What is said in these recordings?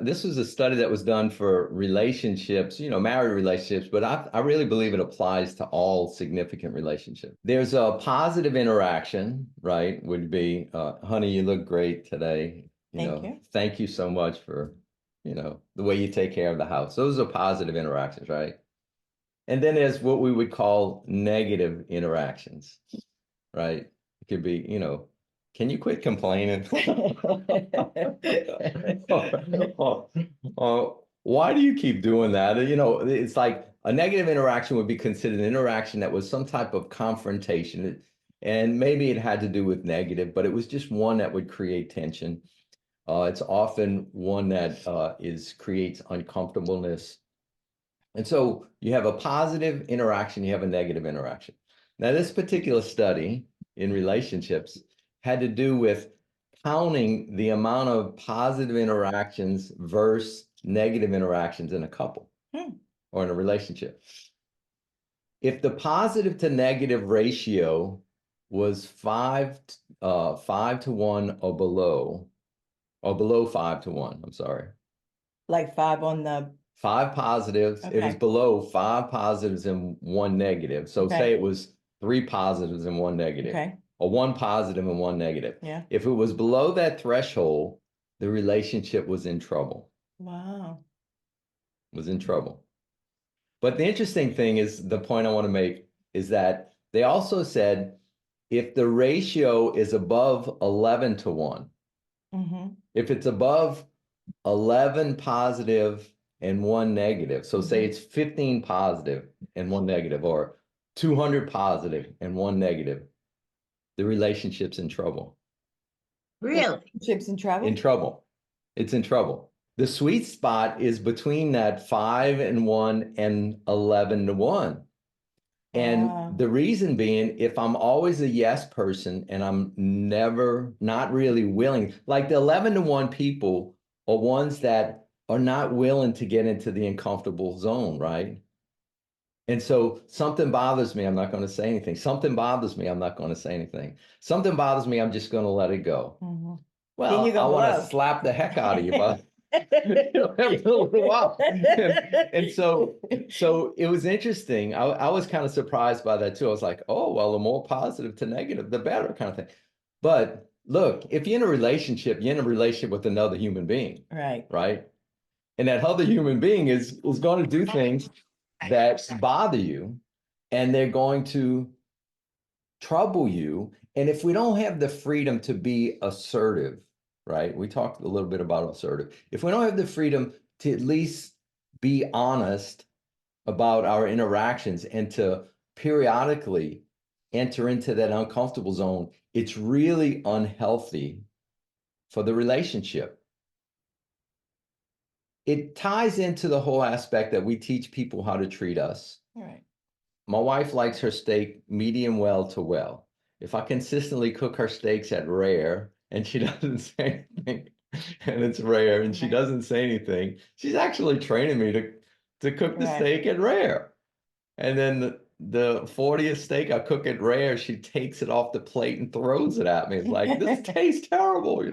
This was a study that was done for relationships, married relationships, but I really believe it applies to all significant relationships. There's a positive interaction, right? Would be, honey, you look great today. Thank you. Thank you so much for, the way you take care of the house. Those are positive interactions, right? And then there's what we would call negative interactions, right? It could be, can you quit complaining? Why do you keep doing that? It's like a negative interaction would be considered an interaction that was some type of confrontation. And maybe it had to do with negative, but it was just one that would create tension. It's often one that creates uncomfortableness. And so you have a positive interaction, you have a negative interaction. Now, this particular study in relationships had to do with counting the amount of positive interactions versus negative interactions in a couple or in a relationship. If the positive to negative ratio was 5 to 1 or below 5 to 1, I'm sorry. Like 5 on the 5 positives. It was Okay. below 5 positives and 1 negative. So Okay. say it was 3 positives and 1 negative. Okay. Or 1 positive and 1 negative. Yeah. If it was below that threshold, the relationship was in trouble. Wow. Was in trouble. But the interesting thing is, the point I want to make is that they also said if the ratio is above 11 to 1, if it's above 11 positive and 1 negative, so say it's 15 positive and 1 negative, or 200 positive and 1 negative, the relationship's in trouble. Really? Relationships in trouble? In trouble. It's in trouble. The sweet spot is between that 5 and 1 and 11 to 1. And the reason being, if I'm always a yes person and I'm never not really willing, like the 11 to 1 people are ones that are not willing to get into the uncomfortable zone, right? And so something bothers me, I'm not going to say anything. Something bothers me, I'm not going to say anything. Something bothers me, I'm just going to let it go. Well, I want to slap the heck out of you, but every little while. And so it was interesting. I was kind of surprised by that too. I was like, oh, well, the more positive to negative, the better, kind of thing. But look, if you're in a relationship, you're in a relationship with another human being. Right. And that other human being is going to do things that bother you, and they're going to trouble you. And if we don't have the freedom to be assertive, right? We talked a little bit about assertive. If we don't have the freedom to at least be honest about our interactions and to periodically enter into that uncomfortable zone, it's really unhealthy for the relationship. It ties into the whole aspect that we teach people how to treat us. Right. My wife likes her steak medium well to well. If I consistently cook her steaks at rare and she doesn't say anything, and it's rare and she doesn't say anything, she's actually training me to cook the steak at rare. And then the 40th steak I cook at rare, she takes it off the plate and throws it at me. It's like, this tastes terrible,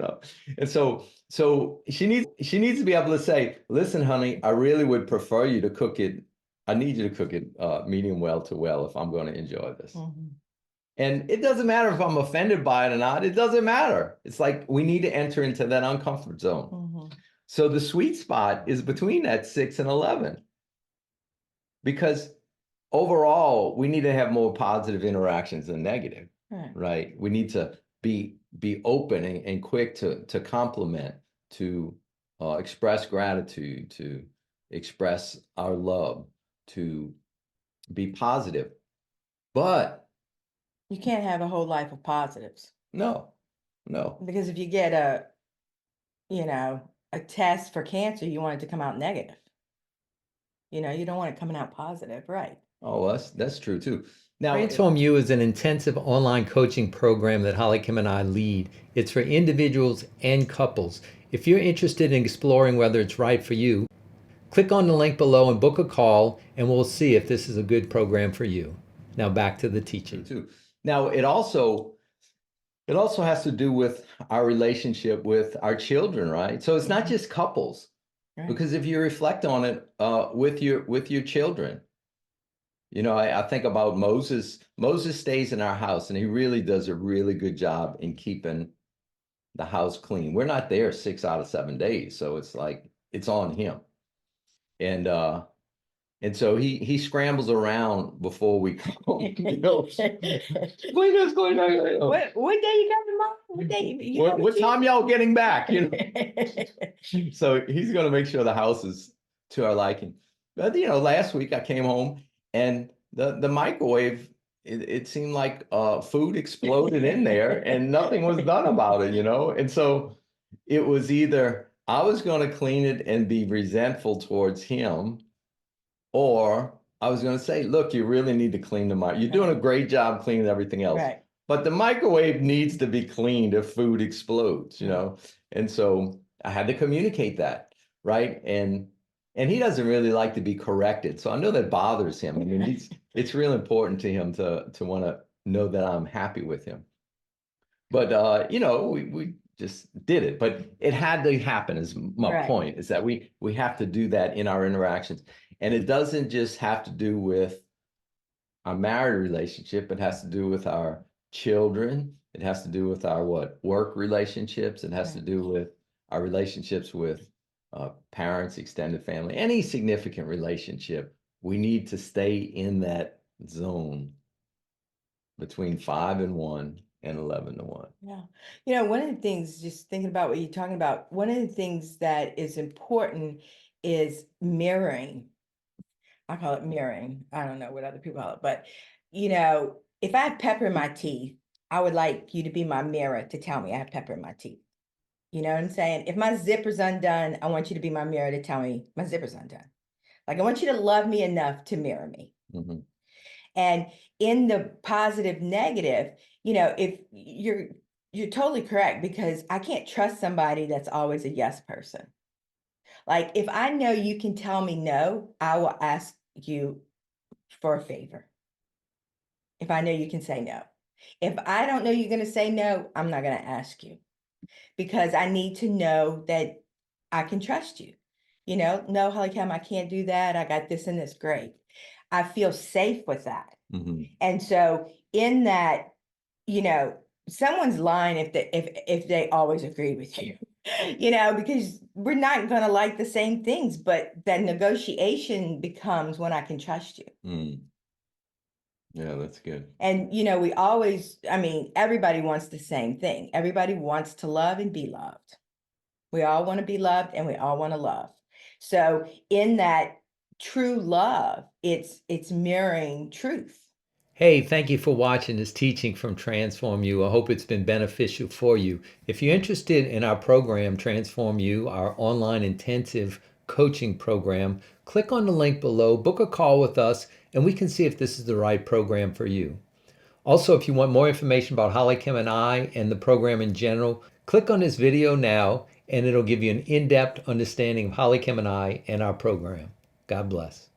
And so she needs to be able to say, listen, honey, I really would prefer you to cook it. I need you to cook it medium well to well if I'm going to enjoy this. And it doesn't matter if I'm offended by it or not. It doesn't matter. It's like we need to enter into that uncomfort zone. So the sweet spot is between that 6 and 11. Because overall, we need to have more positive interactions than negative, right? We need to be open and quick to compliment, to express gratitude, to express our love, to be positive. But you can't have a whole life of positives. No. Because if you get a test for cancer, you want it to come out negative. You don't want it coming out positive, right? Oh, that's true too. Now, Transform You is an intensive online coaching program that Holly Kim and I lead. It's for individuals and couples. If you're interested in exploring whether it's right for you, click on the link below and book a call, and we'll see if this is a good program for you. Now back to the teaching. Too. Now, it also has to do with our relationship with our children, right? So it's not just couples. Right. Because if you reflect on it with your children, you know, I think about Moses. Moses stays in our house, and he really does a really good job in keeping the house clean. We're not there 6 out of 7 days, so it's like it's on him. And so he scrambles around before we come. You know, clean this, clean that. What day you coming, Mom? What day? What time y'all getting back? You know. So he's gonna make sure the house is to our liking. But you know, last week I came home and the microwave. It seemed like food exploded in there and nothing was done about it. You know, and so it was either I was going to clean it and be resentful towards him, or I was going to say, look, you really need to clean the microwave. You're doing a great job cleaning everything else. Right. But the microwave needs to be cleaned if food explodes, you know? And so I had to communicate that, right? And he doesn't really like to be corrected. So I know that bothers him. I mean, it's real important to him to want to know that I'm happy with him. But you know, we just did it. But it had to happen is my point, is that we have to do that in our interactions. And it doesn't just have to do with our married relationship, it has to do with our children. It has to do with our work relationships. It has to do with our relationships with parents, extended family, any significant relationship. We need to stay in that zone between 5 and 1 and 11 to 1. Yeah. You know, one of the things, just thinking about what you're talking about, one of the things that is important is mirroring. I call it mirroring. I don't know what other people call it, but you know, if I have pepper in my teeth, I would like you to be my mirror to tell me I have pepper in my teeth. You know what I'm saying? If my zipper's undone, I want you to be my mirror to tell me my zipper's undone. Like I want you to love me enough to mirror me. Mm-hmm. And in the positive, negative, you know, if you're totally correct, because I can't trust somebody that's always a yes person. Like if I know you can tell me no, I will ask you for a favor. If I know you can say no. If I don't know you're going to say no, I'm not going to ask you, because I need to know that I can trust you. You know, no, Holly Cam, I can't do that. I got this and this. Great. I feel safe with that. Mm-hmm. And so in that, you know, someone's lying if they always agree with you, you know, because we're not going to like the same things, but that negotiation becomes when I can trust you. Mm. Yeah, that's good. And, you know, we always, I mean, everybody wants the same thing. Everybody wants to love and be loved. We all want to be loved and we all want to love. So in that true love, it's mirroring truth. Hey, thank you for watching this teaching from Transform You. I hope it's been beneficial for you. If you're interested in our program, Transform You, our online intensive coaching program, click on the link below, book a call with us, and we can see if this is the right program for you. Also, if you want more information about Holly Kim and I and the program in general, click on this video now, and it'll give you an in-depth understanding of Holly Kim and I and our program. God bless.